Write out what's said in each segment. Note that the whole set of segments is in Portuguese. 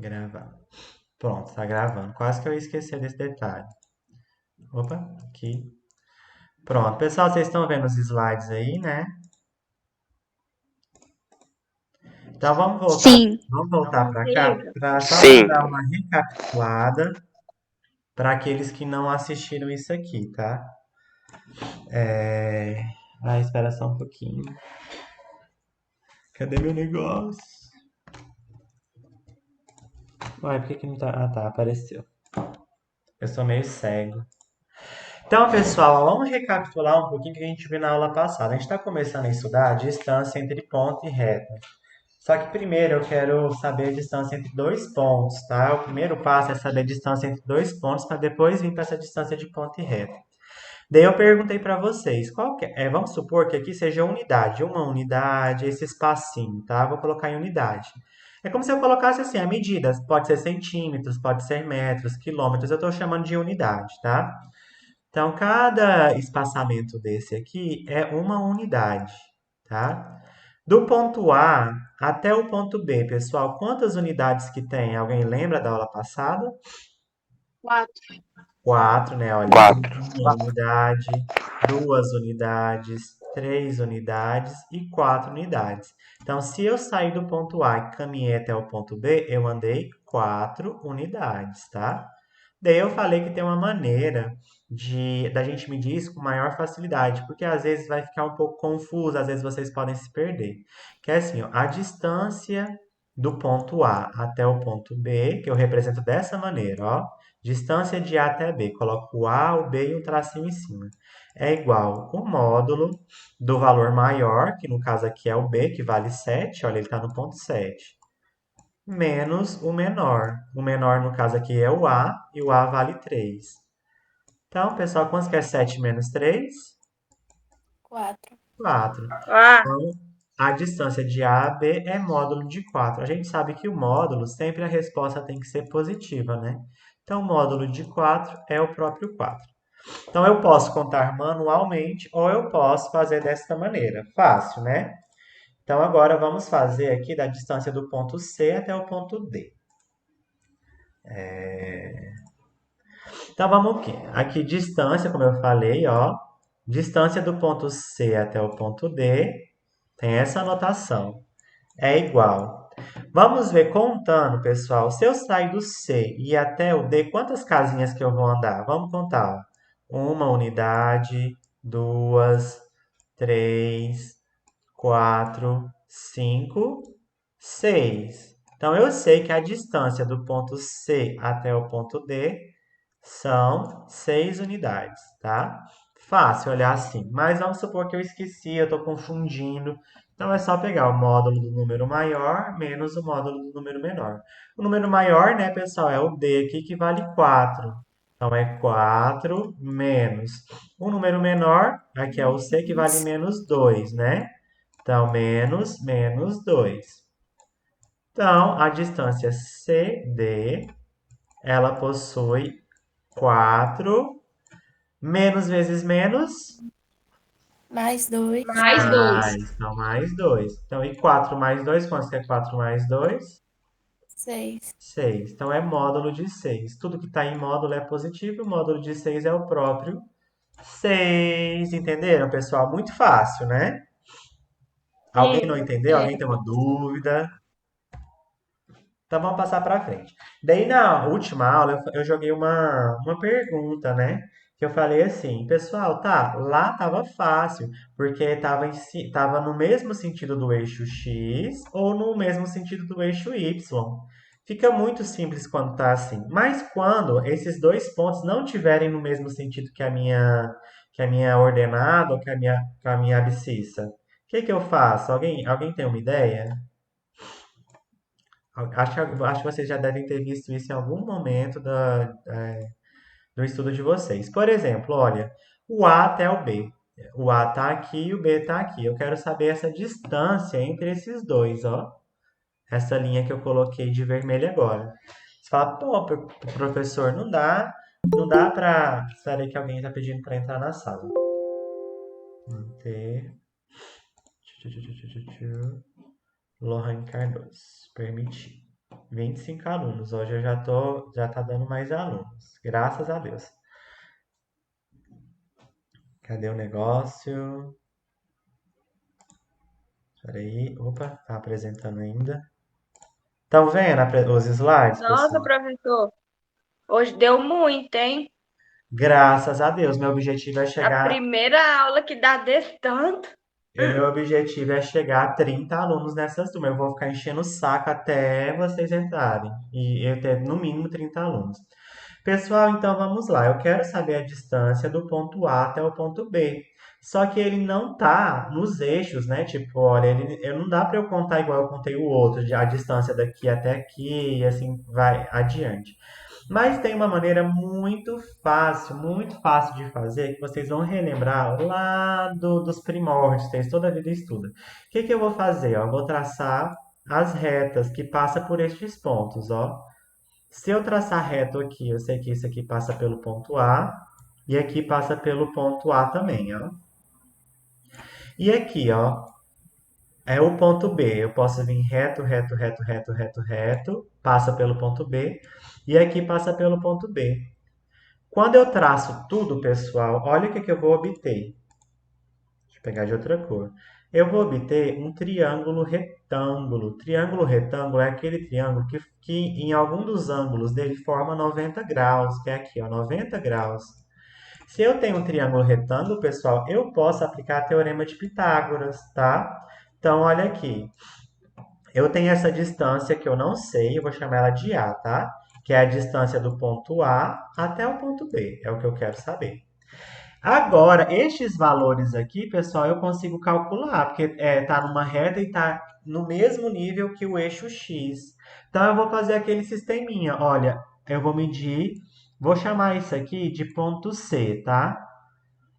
Gravar. Pronto, tá gravando. Quase que eu ia esquecer desse detalhe. Opa, aqui. Pronto, pessoal, vocês estão vendo os slides aí, né? Então Sim. vamos voltar para cá, para só para Sim. dar uma recapitulada para aqueles que não assistiram isso aqui, tá? É... espera só um pouquinho. Cadê meu negócio? Uai, por que que não tá? Ah, tá, apareceu. Eu sou meio cego. Então, pessoal, vamos recapitular um pouquinho o que a gente viu na aula passada. A gente está começando a estudar a distância entre ponto e reta. Só que primeiro eu quero saber a distância entre dois pontos, tá? O primeiro passo é saber a distância entre dois pontos para depois vir para essa distância de ponto e reta. Daí eu perguntei para vocês, vamos supor que aqui seja unidade, uma unidade, esse espacinho, tá? Vou colocar em unidade. É como se eu colocasse assim, a medida, pode ser centímetros, pode ser metros, quilômetros, eu estou chamando de unidade, tá? Então, cada espaçamento desse aqui é uma unidade, tá? Do ponto A até o ponto B, pessoal, quantas unidades que tem? Alguém lembra da aula passada? Quatro. Quatro, né? Olha, Quatro. uma unidade, duas unidades, três unidades e quatro unidades. Então, se eu sair do ponto A e caminhei até o ponto B, eu andei quatro unidades, tá? Daí eu falei que tem uma maneira da gente medir isso com maior facilidade, porque às vezes vai ficar um pouco confuso, às vezes vocês podem se perder. Que é assim, ó, a distância do ponto A até o ponto B, que eu represento dessa maneira, ó. Distância de A até B, coloco o A, o B e um tracinho em cima. É igual o módulo do valor maior, que no caso aqui é o B, que vale 7, olha, ele está no ponto 7 menos o menor. O menor, no caso aqui, é o A, e o A vale 3. Então, pessoal, quanto que é 7 menos 3? Quatro. 4. Ah, Então, a distância de A a B é módulo de 4. A gente sabe que o módulo, sempre a resposta tem que ser positiva, né? Então, o módulo de 4 é o próprio 4. Então, eu posso contar manualmente ou eu posso fazer desta maneira. Fácil, né? Então, agora vamos fazer aqui da distância do ponto C até o ponto D. Então vamos aqui. Aqui distância, como eu falei, ó, distância do ponto C até o ponto D, tem essa anotação. É igual. Vamos ver contando, pessoal. Se eu sair do C e ir até o D, quantas casinhas que eu vou andar? Vamos contar. Ó. Uma unidade, duas, três, quatro, cinco, seis. Então eu sei que a distância do ponto C até o ponto D são 6 unidades, tá? Fácil olhar assim, mas vamos supor que eu esqueci, eu estou confundindo. Então é só pegar o módulo do número maior menos o módulo do número menor. O número maior, né, pessoal, é o D aqui que vale 4. Então é 4 menos o número menor, aqui é o C que vale menos 2, né? Então menos 2. Então a distância CD, ela possui 4 menos vezes menos, mais dois. mais. Então, mais 2. Então, e 4 mais 2, quanto que é 4 mais 2? Seis. 6. Então, é módulo de 6. Tudo que está em módulo é positivo, o módulo de 6 é o próprio 6. Entenderam, pessoal? Muito fácil, né? Alguém não Sim. entendeu? Alguém tem uma dúvida? Então, vamos passar para frente. Daí, na última aula, eu joguei uma pergunta, né? Que eu falei assim, pessoal, tá, lá tava fácil, porque tava no mesmo sentido do eixo X ou no mesmo sentido do eixo Y. Fica muito simples quando tá assim. Mas quando esses dois pontos não tiverem no mesmo sentido que a minha ordenada ou que a minha abscissa, o que que eu faço? Alguém tem uma ideia? Acho que vocês já devem ter visto isso em algum momento do estudo de vocês. Por exemplo, olha, o A até o B. O A está aqui e o B está aqui. Eu quero saber essa distância entre esses dois, ó. Essa linha que eu coloquei de vermelho agora. Você fala, pô, professor, não dá para. Espera aí que alguém está pedindo para entrar na sala. Manter. Lohan Cardoso. Permitir. 25 alunos. Hoje eu já tá dando mais alunos. Graças a Deus. Cadê o negócio? Peraí. Opa, tá apresentando ainda. Estão vendo os slides, Nossa, pessoal? professor, hoje deu muito, hein? Graças a Deus. Meu objetivo é A chegar. primeira aula que dá desse tanto. Meu objetivo é chegar a 30 alunos nessas turmas. Eu vou ficar enchendo o saco até vocês entrarem. E eu ter no mínimo 30 alunos. Pessoal, então vamos lá. Eu quero saber a distância do ponto A até o ponto B. Só que ele não tá nos eixos, né? Tipo, olha, não dá para eu contar igual eu contei o outro, a distância daqui até aqui e assim vai adiante. Mas tem uma maneira muito fácil de fazer, que vocês vão relembrar lá dos primórdios, vocês toda a vida estudam. O que que eu vou fazer? Ó? Eu vou traçar as retas que passam por estes pontos, ó. Se eu traçar reto aqui, eu sei que isso aqui passa pelo ponto A e aqui passa pelo ponto A também, ó. E aqui, ó, é o ponto B. Eu posso vir reto, reto, reto, reto, reto, reto, passa pelo ponto B e aqui passa pelo ponto B. Quando eu traço tudo, pessoal, olha o que que eu vou obter. Deixa eu pegar de outra cor. Eu vou obter um triângulo retângulo. Triângulo retângulo é aquele triângulo que em algum dos ângulos dele forma 90 graus, que é aqui, ó, 90 graus. Se eu tenho um triângulo retângulo, pessoal, eu posso aplicar o teorema de Pitágoras, tá? Então, olha aqui. Eu tenho essa distância que eu não sei, eu vou chamar ela de A, tá? Que é a distância do ponto A até o ponto B. É o que eu quero saber. Agora, estes valores aqui, pessoal, eu consigo calcular, porque tá numa reta e tá no mesmo nível que o eixo X. Então, eu vou fazer aquele sisteminha. Olha, eu vou medir, vou chamar isso aqui de ponto C, tá?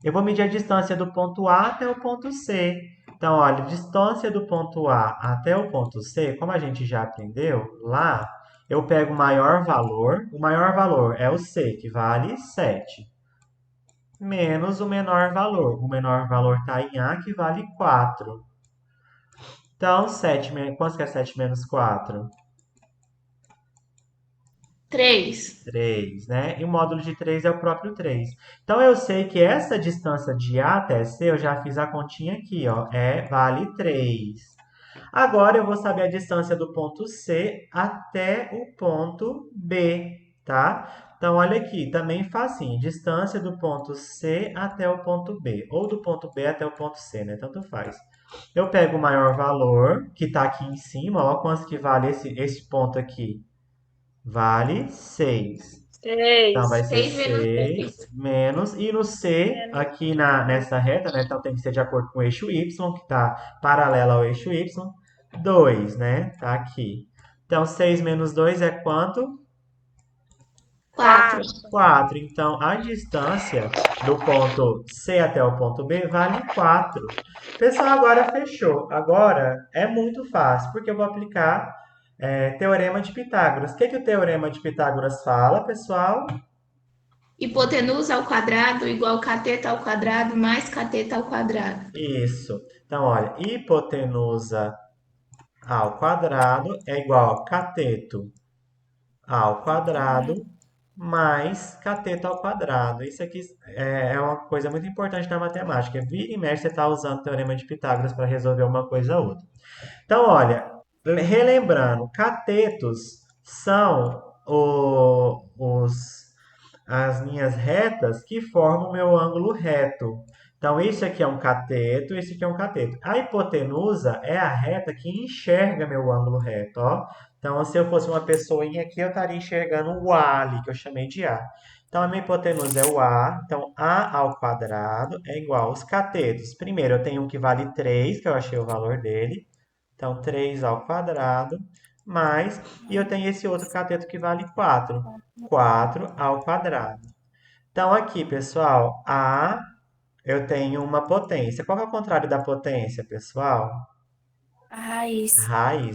Eu vou medir a distância do ponto A até o ponto C. Então, olha, distância do ponto A até o ponto C, como a gente já aprendeu lá, eu pego o maior valor é o C, que vale 7 menos o menor valor. O menor valor está em A, que vale 4. Então, 7, quanto que é 7 menos 4? 3. 3, né? E o módulo de 3 é o próprio 3. Então, eu sei que essa distância de A até C, eu já fiz a continha aqui, ó, vale 3. Agora, eu vou saber a distância do ponto C até o ponto B, tá? Então, olha aqui, também facinho. Distância do ponto C até o ponto B. Ou do ponto B até o ponto C, né? Tanto faz. Eu pego o maior valor, que está aqui em cima. Ó, quanto que vale esse ponto aqui? Vale 6. Então, vai 6. ser 6 menos 6 3. menos. E no C, aqui nessa reta, né? Então, tem que ser de acordo com o eixo Y, que está paralelo ao eixo Y. 2, né? Tá aqui. Então, 6 menos 2 é quanto? 4. 4. Então, a distância do ponto C até o ponto B vale 4. Pessoal, agora fechou. Agora é muito fácil, porque eu vou aplicar Teorema de Pitágoras. O que, que o Teorema de Pitágoras fala, pessoal? Hipotenusa ao quadrado igual cateto ao quadrado mais cateto ao quadrado. Isso. Então, olha, hipotenusa ao quadrado é igual a cateto ao quadrado mais cateto ao quadrado. Isso aqui é uma coisa muito importante na matemática. Vira e mexe, você está usando o teorema de Pitágoras para resolver uma coisa ou outra. Então, olha, relembrando, catetos são as minhas retas que formam o meu ângulo reto. Então, isso aqui é um cateto, isso aqui é um cateto. A hipotenusa é a reta que enxerga meu ângulo reto, ó. Então, se eu fosse uma pessoinha aqui, eu estaria enxergando o A ali, que eu chamei de A. Então, a minha hipotenusa é o A. Então, A ao quadrado é igual aos catetos. Primeiro, eu tenho um que vale 3, que eu achei o valor dele. Então, 3 ao quadrado, mais... E eu tenho esse outro cateto que vale 4. 4 ao quadrado. Então, aqui, pessoal, eu tenho uma potência. Qual que é o contrário da potência, pessoal? A raiz.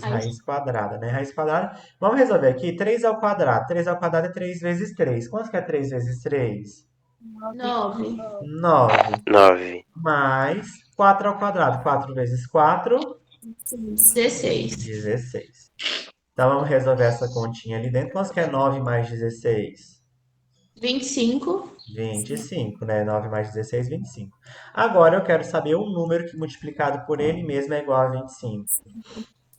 Raiz quadrada, né? Raiz quadrada. Vamos resolver aqui. 3 ao quadrado. 3 ao quadrado é 3 vezes 3. Quanto que é 3 vezes 3? 9. 9. 9. Mais 4 ao quadrado. 4 vezes 4, 16. 16. Então vamos resolver essa continha ali dentro. Quanto que é 9 mais 16? 25. 25, né? 9 mais 16, 25. Agora eu quero saber o número que multiplicado por ele mesmo é igual a 25.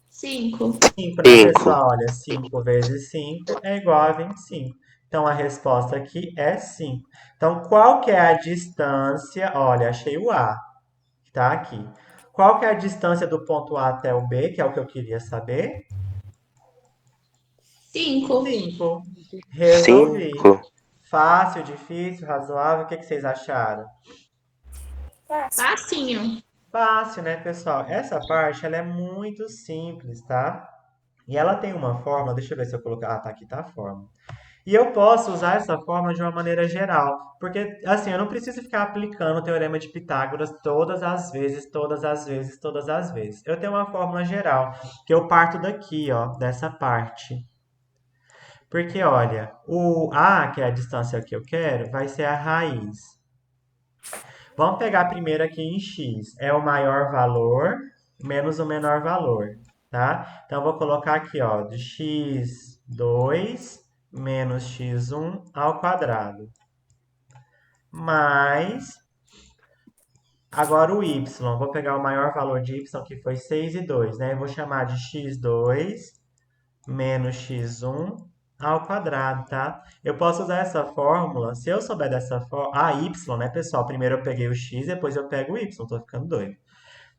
5. 5, né, 5. pessoal? Olha, 5 vezes 5 é igual a 25. Então a resposta aqui é 5. Então qual que é a distância? Olha, achei o A, que tá aqui. Qual que é a distância do ponto A até o B, que é o que eu queria saber? 5. 5. Resolvi. 5. Fácil, difícil, razoável. O que que vocês acharam? Facinho. Fácil, né, pessoal? Essa parte ela é muito simples, tá? E ela tem uma forma, deixa eu ver se eu colocar. Ah, tá aqui, tá a forma. E eu posso usar essa forma de uma maneira geral, porque assim, eu não preciso ficar aplicando o teorema de Pitágoras todas as vezes, todas as vezes, todas as vezes. Eu tenho uma fórmula geral, que eu parto daqui, ó, dessa parte. Porque, olha, o A, que é a distância que eu quero, vai ser a raiz. Vamos pegar primeiro aqui em x. É o maior valor menos o menor valor, tá? Então, eu vou colocar aqui, ó, de x2 menos x1 ao quadrado. Mais, agora o y. Vou pegar o maior valor de y, que foi 6 e 2, né? Eu vou chamar de x2 menos x1 ao quadrado, tá? Eu posso usar essa fórmula, se eu souber dessa fórmula... Ah, y, né, pessoal? Primeiro eu peguei o x, depois eu pego o y, tô ficando doido.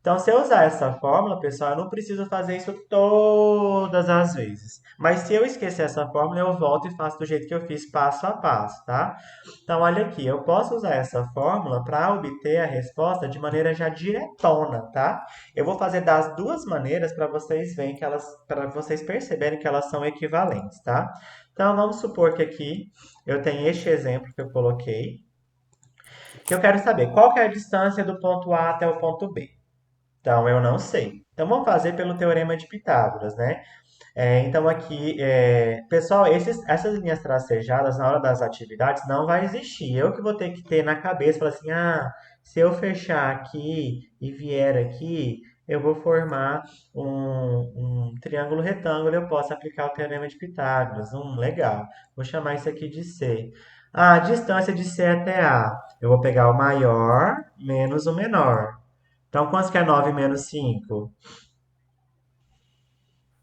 Então, se eu usar essa fórmula, pessoal, eu não preciso fazer isso todas as vezes. Mas se eu esquecer essa fórmula, eu volto e faço do jeito que eu fiz, passo a passo, tá? Então, olha aqui, eu posso usar essa fórmula para obter a resposta de maneira já diretona, tá? Eu vou fazer das duas maneiras para vocês verem que elas, para vocês perceberem que elas são equivalentes, tá? Então, vamos supor que aqui eu tenho este exemplo que eu coloquei, que eu quero saber qual que é a distância do ponto A até o ponto B. Então, eu não sei. Então, vamos fazer pelo teorema de Pitágoras, né? Então, aqui, pessoal, essas linhas tracejadas na hora das atividades não vai existir. Eu que vou ter que ter na cabeça, falar assim, ah, se eu fechar aqui e vier aqui, eu vou formar um triângulo retângulo, eu posso aplicar o teorema de Pitágoras. Legal. Vou chamar isso aqui de C. Ah, a distância de C até A. Eu vou pegar o maior menos o menor. Então, quanto que é 9 menos 5?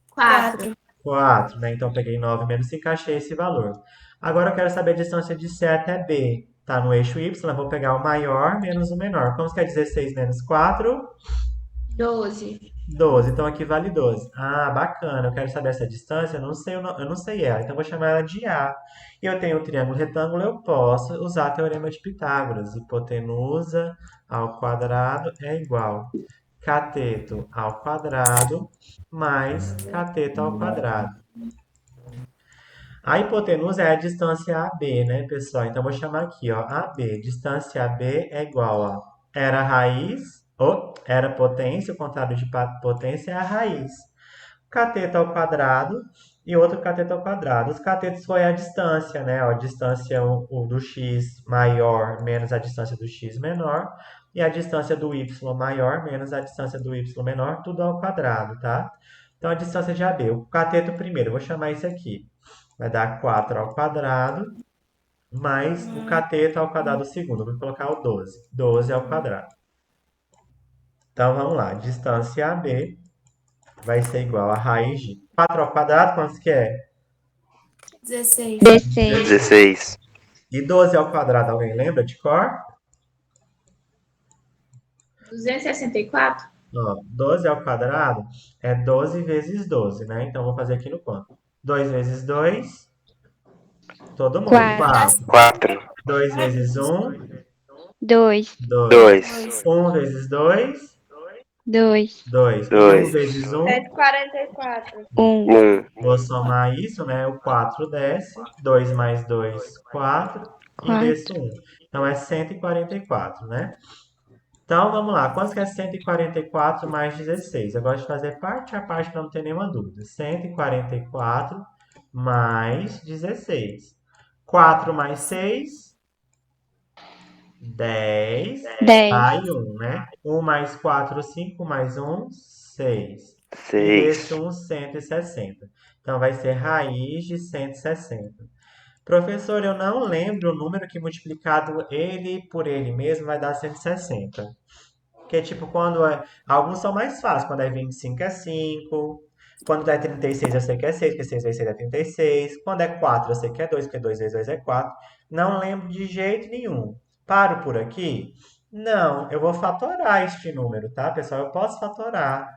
4. 4, né? Então, eu peguei 9 menos 5, achei esse valor. Agora, eu quero saber a distância de C até B. Tá no eixo Y, eu vou pegar o maior menos o menor. Quanto que é 16 menos 4? 12. 12. Então, aqui vale 12. Ah, bacana. Eu quero saber essa distância. Eu não sei ela. Então, eu vou chamar ela de A. E eu tenho o triângulo retângulo, eu posso usar o teorema de Pitágoras. Hipotenusa ao quadrado é igual cateto ao quadrado mais cateto ao quadrado. A hipotenusa é a distância AB, né, pessoal? Então, eu vou chamar aqui, ó, AB. Distância AB é igual a era raiz, ou era potência, o contrário de potência é a raiz. Cateto ao quadrado e outro cateto ao quadrado. Os catetos foi a distância, né? Ó, a distância o do x maior menos a distância do x menor. E a distância do y maior menos a distância do y menor, tudo ao quadrado, tá? Então, a distância de AB. O cateto primeiro, eu vou chamar isso aqui. Vai dar 4 ao quadrado mais o cateto ao quadrado segundo. Vou colocar o 12. 12 ao quadrado. Então, vamos lá. Distância AB vai ser igual a raiz de 4 ao quadrado, quanto que é? 16. 16. 16. E 12 ao quadrado, alguém lembra de cor? 264. Ó, 12 ao quadrado é 12 vezes 12, né? Então, vou fazer aqui no quanto? 2 vezes 2, todo mundo, 4. 4. 4. 2 vezes 1, 2. 2. 2. 1 vezes 2, 2. 2. E 1 2. vezes 1, 144. 1. 1. vou somar isso, né? O 4 desce, 2 mais 2, 4, e 4. desço 1. Então, é 144, né? Então, vamos lá. Quanto que é 144 mais 16? Eu gosto de fazer parte a parte para não ter nenhuma dúvida. 144 mais 16. 4 mais 6, 10. 10. Aí 1, né? 1 mais 4, 5 mais 1, 6. E 6. desse 1, 160. Então, vai ser raiz de 160. Professor, eu não lembro o número que multiplicado ele por ele mesmo vai dar 160. Que é tipo quando alguns são mais fáceis. Quando é 25 é 5. Quando é 36 eu sei que é 6, porque 6 vezes 6 é 36. Quando é 4 eu sei que é 2, porque 2 vezes 2 é 4. Não lembro de jeito nenhum. Paro por aqui? Não, eu vou fatorar este número, tá, pessoal? Eu posso fatorar.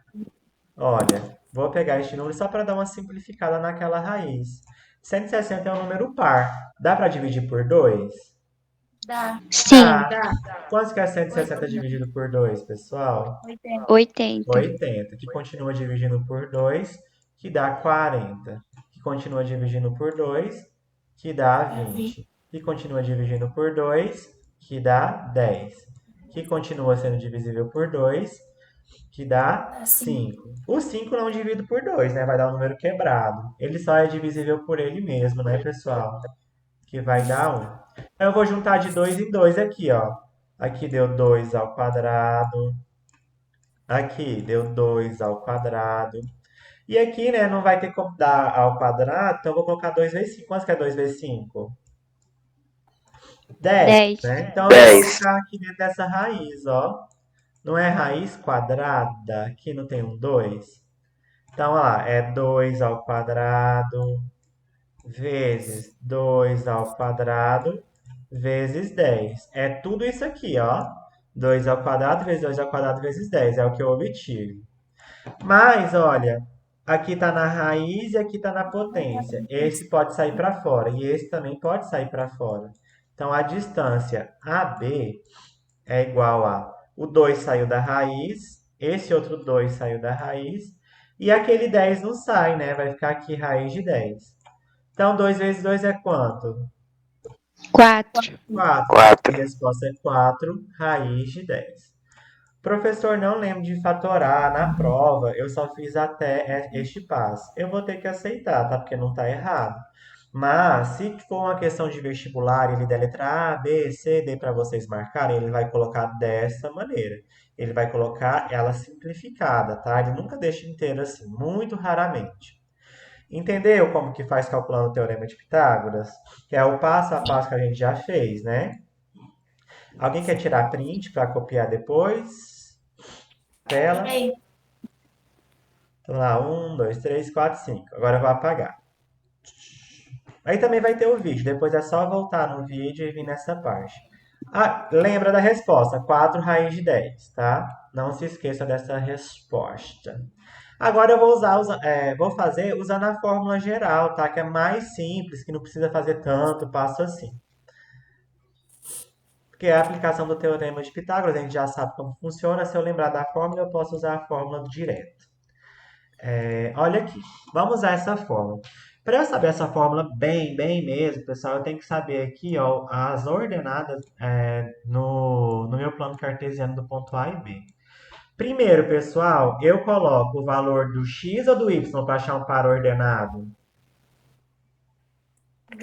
Olha, vou pegar este número só para dar uma simplificada naquela raiz. 160 é um número par. Dá para dividir por 2? Dá. Sim. Dá. Quanto que é 160 dividido por 2, pessoal? 80. 80, que continua dividindo por 2, que dá 40. Que continua dividindo por 2, que dá 20. Que continua dividindo por 2, que dá 10. Que continua sendo divisível por 2, que dá 5. O 5 não divide por 2, né? Vai dar um número quebrado. Ele só é divisível por ele mesmo, né, pessoal? Que vai dar 1. Eu vou juntar de 2 em 2 aqui, ó. Aqui deu 2 ao quadrado. Aqui deu 2 ao quadrado. E aqui, né, não vai ter como dar ao quadrado, então eu vou colocar 2 vezes 5. Quanto que é 2 vezes 5? 10, 10. né? Então eu vou colocar aqui dentro dessa raiz, ó. Não é raiz quadrada? Aqui não tem um 2? Então, ó lá, é 2 ao quadrado vezes 2 ao quadrado vezes 10. É tudo isso aqui, ó. 2 ao quadrado vezes 2 ao quadrado vezes 10. É o que eu obtive. Mas, olha, aqui está na raiz e aqui está na potência. Esse pode sair para fora e esse também pode sair para fora. Então, a distância AB é igual a o 2 saiu da raiz, esse outro 2 saiu da raiz, e aquele 10 não sai, né? Vai ficar aqui raiz de 10. Então, 2 vezes 2 é quanto? 4. 4. A resposta é 4 raiz de 10. Professor, não lembro de fatorar na prova, eu só fiz até este passo. Eu vou ter que aceitar, tá? Porque não está errado. Mas, se for uma questão de vestibular, ele der letra A, B, C, D para vocês marcarem, ele vai colocar dessa maneira. Ele vai colocar ela simplificada, tá? Ele nunca deixa inteira assim, muito raramente. Entendeu como que faz calculando o teorema de Pitágoras? Que é o passo a passo que a gente já fez, né? Alguém quer tirar print para copiar depois? Tela. Então lá, 1, 2, 3, 4, 5. Agora eu vou apagar. Aí também vai ter o vídeo. Depois é só voltar no vídeo e vir nessa parte. Ah, lembra da resposta. 4 raiz de 10, tá? Não se esqueça dessa resposta. Agora eu vou fazer usando a fórmula geral, tá? Que é mais simples, que não precisa fazer tanto passo assim. Porque é a aplicação do teorema de Pitágoras, a gente já sabe como funciona. Se eu lembrar da fórmula, eu posso usar a fórmula direto. Olha aqui, vamos usar essa fórmula. Para eu saber essa fórmula bem mesmo, pessoal, eu tenho que saber aqui, ó, as ordenadas no meu plano cartesiano do ponto A e B. Primeiro, pessoal, eu coloco o valor do x ou do y para achar um par ordenado?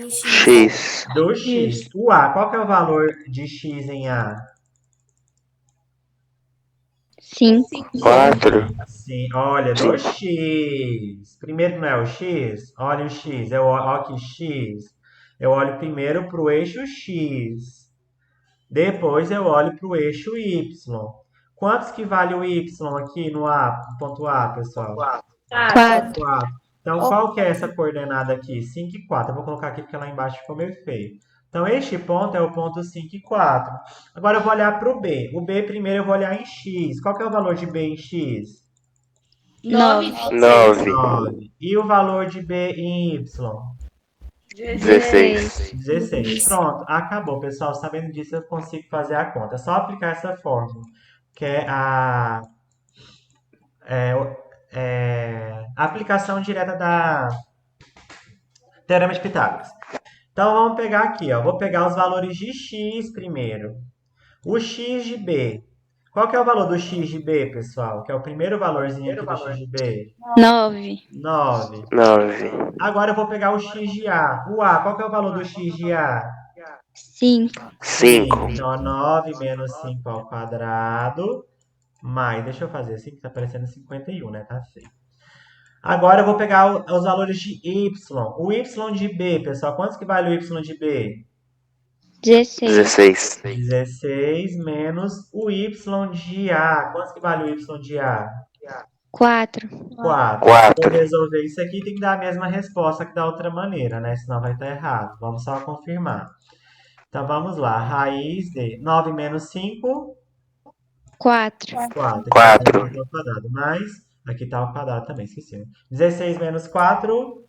X. Do x. O A, qual que é o valor de x em A? 5. 4. Sim, olha, do X. Primeiro não é o X? Olha o X. Olha aqui, X. Eu olho primeiro para o eixo X. Depois eu olho para o eixo Y. Quantos que vale o Y aqui no A, ponto A, pessoal? 4. 4. Então, qual que é essa coordenada aqui? 5 e 4. Eu vou colocar aqui porque lá embaixo ficou meio feio. Então, este ponto é o ponto 5 e 4. Agora eu vou olhar para o B. O B primeiro eu vou olhar em X. Qual que é o valor de B em X? 9. 9. 9. E o valor de B em Y? 16. 16. Pronto, acabou, pessoal. Sabendo disso, eu consigo fazer a conta. É só aplicar essa fórmula, que é a aplicação direta da Teorema de Pitágoras. Então, vamos pegar aqui, ó. Vou pegar os valores de x primeiro. O x de b. Qual que é o valor do x de b, pessoal? Que é o primeiro valorzinho aqui do x de b? 9. 9. 9. Agora eu vou pegar o x de a. O a, qual que é o valor do x de a? 5. 5. Então, 9 menos 5 ao quadrado. Mais, deixa eu fazer assim, que tá parecendo 51, né? Tá feio. Agora eu vou pegar os valores de y. O y de b, pessoal, quantos que vale o y de b? 16. 16. 16 menos o y de A. Quantos que vale o y de A? 4. 4. Se eu 4. resolver isso aqui, tem que dar a mesma resposta que da outra maneira, né? Senão vai estar errado. Vamos só confirmar. Então vamos lá. Raiz de 9 menos 5, 4. 4. Aqui vai 4. estar ao quadrado. Mais, aqui está ao quadrado também, esqueci. 16 menos 4,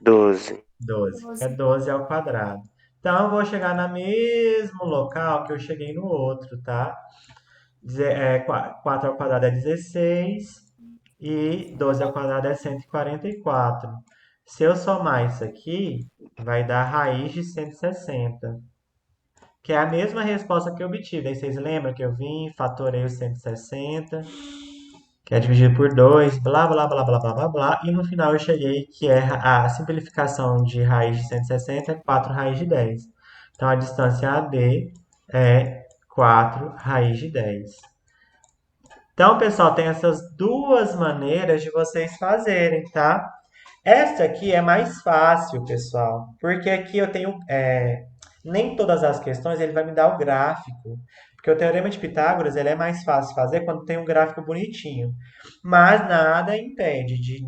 12. 12. É 12 ao quadrado. Então eu vou chegar no mesmo local que eu cheguei no outro, tá? 4 ao quadrado é 16 e 12 ao quadrado é 144. Se eu somar isso aqui, vai dar raiz de 160, que é a mesma resposta que eu obtive. Aí vocês lembram que eu vim, fatorei o 160, que é dividido por 2, blá, blá, blá, blá, blá, blá, blá, e no final eu cheguei que é a simplificação de raiz de 160 é 4 raiz de 10. Então a distância AB é 4 raiz de 10. Então, pessoal, tem essas duas maneiras de vocês fazerem, tá? Essa aqui é mais fácil, pessoal, porque aqui eu tenho, nem todas as questões ele vai me dar o gráfico, porque o Teorema de Pitágoras ele é mais fácil de fazer quando tem um gráfico bonitinho, mas nada impede de,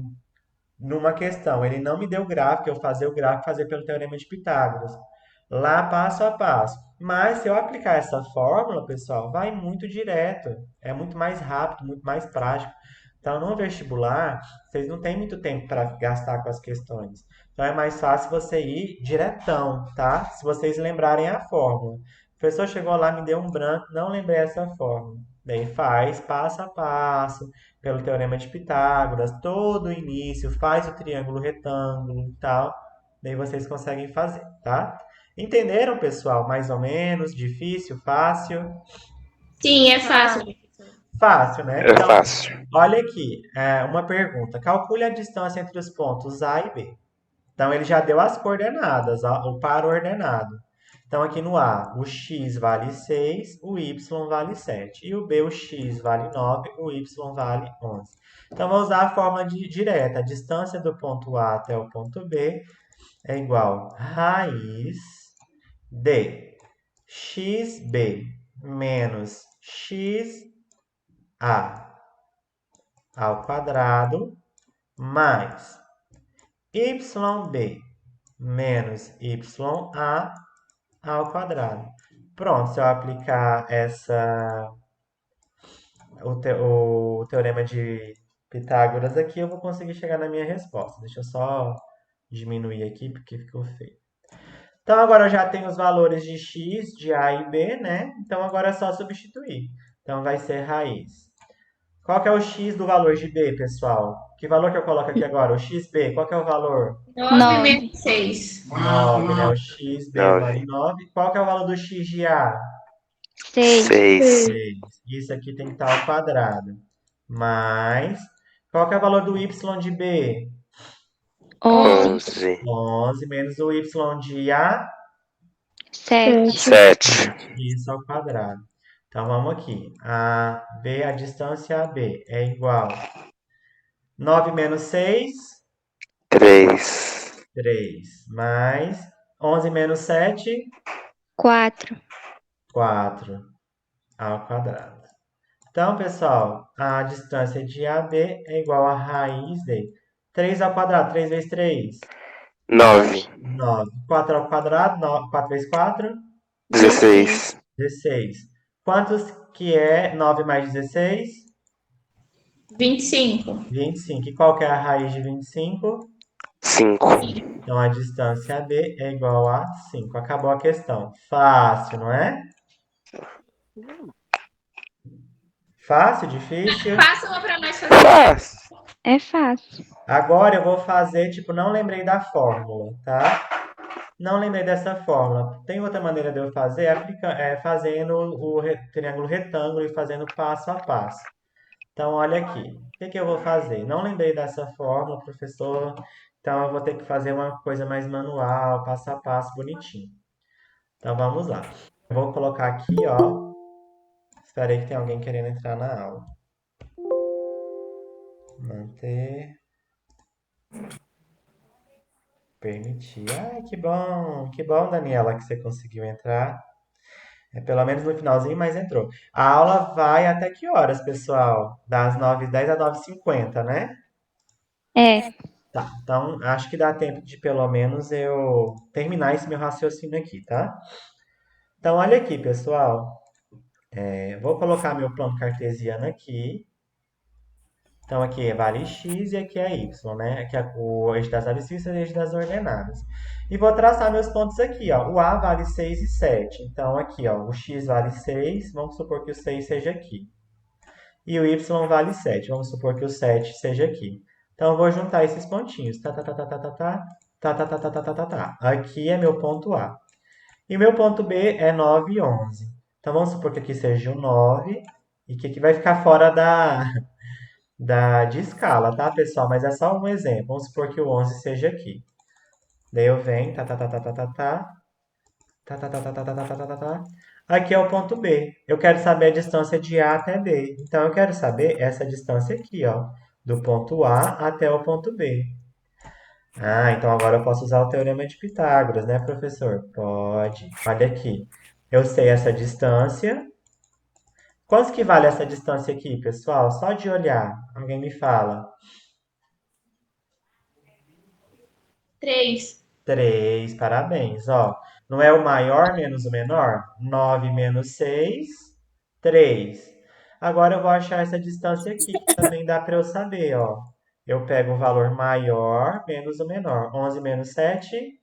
numa questão, ele não me deu o gráfico, eu fazer o gráfico fazer pelo Teorema de Pitágoras, lá passo a passo. Mas se eu aplicar essa fórmula, pessoal, vai muito direto, é muito mais rápido, muito mais prático. Então, no vestibular, vocês não têm muito tempo para gastar com as questões. Então, é mais fácil você ir diretão, tá? Se vocês lembrarem a fórmula. O professor chegou lá, me deu um branco, não lembrei essa fórmula. Daí faz passo a passo, pelo Teorema de Pitágoras, todo o início, faz o triângulo retângulo e tal. Daí vocês conseguem fazer, tá? Entenderam, pessoal? Mais ou menos, difícil, fácil? Sim, é fácil. Fácil, né? É Então, fácil. olha aqui, uma pergunta. Calcule a distância entre os pontos A e B. Então, ele já deu as coordenadas, o par ordenado. Então, aqui no A, o x vale 6, o y vale 7. E o B, o x vale 9, o y vale 11. Então, vou usar a fórmula direta. A distância do ponto A até o ponto B é igual a raiz de xb menos xa ao quadrado mais yb menos ya ao quadrado. Pronto, se eu aplicar o teorema de Pitágoras aqui, eu vou conseguir chegar na minha resposta. Deixa eu só diminuir aqui, porque ficou feio. Então, agora eu já tenho os valores de x, de a e b, né? Então, agora é só substituir. Então, vai ser raiz. Qual que é o x do valor de b, pessoal? Que valor que eu coloco aqui agora? O xb, qual que é o valor? 9 menos 6. 9, né? O xb 9. vale 9. Qual que é o valor do x de a? 6. 6. 6. Isso aqui tem que estar ao quadrado. Mais. Qual que é o valor do y de b? 11. 11. 11 menos o y de a? 7. 7. Isso ao quadrado. Então, vamos aqui. A distância AB é igual a 9 menos 6, 3. 3. Mais 11 menos 7, 4. 4 ao quadrado. Então, pessoal, a distância de AB é igual a raiz de 3 ao quadrado. 3 vezes 3, 9. 9. 4 ao quadrado, 4 vezes 4, 16. 16. Quantos que é 9 mais 16? 25. 25. E qual que é a raiz de 25? 5. Então, a distância AB é igual a 5. Acabou a questão. Fácil, não é? Fácil, difícil? Faça uma para nós fazer. Fácil. É fácil. Agora eu vou fazer, tipo, não lembrei da fórmula, tá? Não lembrei dessa fórmula. Tem outra maneira de eu fazer? Fazendo o triângulo retângulo e fazendo passo a passo. Então, olha aqui. O que eu vou fazer? Não lembrei dessa fórmula, professor. Então, eu vou ter que fazer uma coisa mais manual, passo a passo, bonitinho. Então, vamos lá. Eu vou colocar aqui, ó. Espera aí que tem alguém querendo entrar na aula. Manter. Permitir. Ai, que bom, Daniela, que você conseguiu entrar. É pelo menos no finalzinho, mas entrou. A aula vai até que horas, pessoal? Das 9h10 às 9h50, né? É. Tá, então acho que dá tempo de pelo menos eu terminar esse meu raciocínio aqui, tá? Então olha aqui, pessoal. Vou colocar meu plano cartesiano aqui. Então aqui vale x e aqui é y, né? Aqui é o eixo das abscissas e o eixo das ordenadas. E vou traçar meus pontos aqui, ó. O A vale 6 e 7. Então aqui, ó, o x vale 6. Vamos supor que o 6 seja aqui. E o y vale 7. Vamos supor que o 7 seja aqui. Então eu vou juntar esses pontinhos. Tá, tá, tá, tá, tá, tá, tá. Tá, tá, tá, tá, tá, tá, tá, tá. Aqui é meu ponto A. E o meu ponto B é 9 e 11. Então vamos supor que aqui seja o 9 e que aqui vai ficar fora de escala, tá, pessoal? Mas é só um exemplo. Vamos supor que o 11 seja aqui. Daí eu venho, tá, tá, tá, tá, tá, tá, tá. Tá, tá, tá, tá, tá, tá, tá, tá, tá, tá, tá. Aqui é o ponto B. Eu quero saber a distância de A até B. Então eu quero saber essa distância aqui, ó, do ponto A até o ponto B. Ah, então agora eu posso usar o teorema de Pitágoras, né, professor? Pode. Olha aqui. Eu sei essa distância. Quanto que vale essa distância aqui, pessoal? Só de olhar. Alguém me fala. 3. 3, parabéns. Ó, não é o maior menos o menor? 9 menos 6, 3. Agora eu vou achar essa distância aqui, que também dá para eu saber, ó. Eu pego o valor maior menos o menor. 11 menos 7,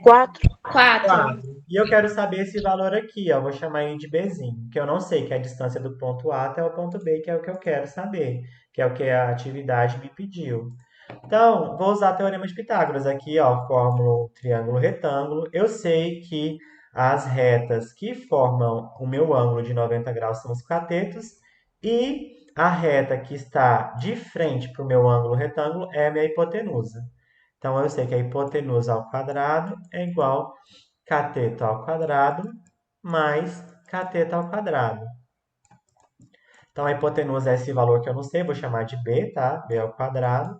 4. 4. 4. E eu quero saber esse valor aqui, ó. Vou chamar ele de Bzinho, que eu não sei, que é a distância do ponto A até o ponto B, que é o que eu quero saber, que é o que a atividade me pediu. Então, vou usar o teorema de Pitágoras aqui, ó, fórmula triângulo retângulo. Eu sei que as retas que formam o meu ângulo de 90 graus são os catetos e a reta que está de frente para o meu ângulo retângulo é a minha hipotenusa. Então, eu sei que a hipotenusa ao quadrado é igual cateto ao quadrado mais cateto ao quadrado. Então, a hipotenusa é esse valor que eu não sei, vou chamar de b, tá? B ao quadrado.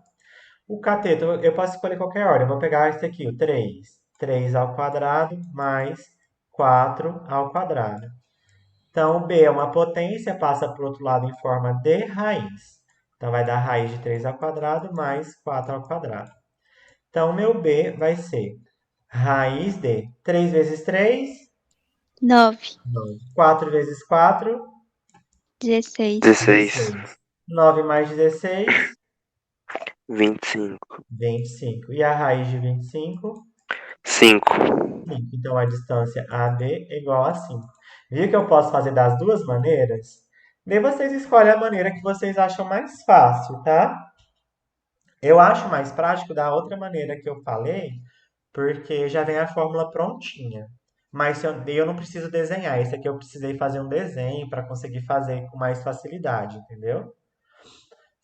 O cateto, eu posso escolher qualquer ordem. Eu vou pegar esse aqui, o 3. 3 ao quadrado mais 4 ao quadrado. Então, B é uma potência, passa para o outro lado em forma de raiz. Então, vai dar raiz de 3 ao quadrado mais 4 ao quadrado. Então, o meu B vai ser raiz de 3 vezes 3, 9. 4 vezes 4, 16. 16. 9 mais 16, 25. 25. E a raiz de 25? 5. 5. Então, a distância AB é igual a 5. Viu que eu posso fazer das duas maneiras? Daí vocês escolhem a maneira que vocês acham mais fácil, tá? Eu acho mais prático da outra maneira que eu falei, porque já vem a fórmula prontinha. Mas eu não preciso desenhar. Esse aqui eu precisei fazer um desenho para conseguir fazer com mais facilidade, entendeu?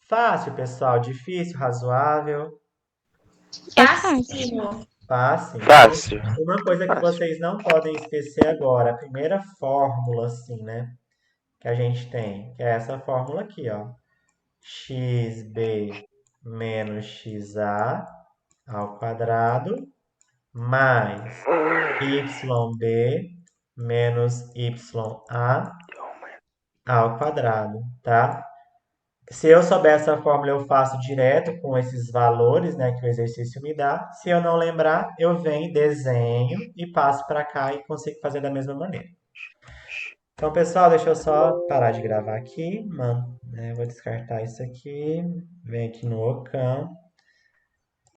Fácil, pessoal. Difícil, razoável. É fácil. Fácil. Fácil. Fácil. Uma coisa que Fácil. vocês não podem esquecer agora, a primeira fórmula, assim, né? Que a gente tem, que é essa fórmula aqui, ó. xb menos xa ao quadrado mais yb menos ya ao quadrado, tá? Se eu souber essa fórmula, eu faço direto com esses valores, né, que o exercício me dá. Se eu não lembrar, eu venho, desenho e passo para cá e consigo fazer da mesma maneira. Então, pessoal, deixa eu só parar de gravar aqui, mano. Vou descartar isso aqui. Vem aqui no Ocam.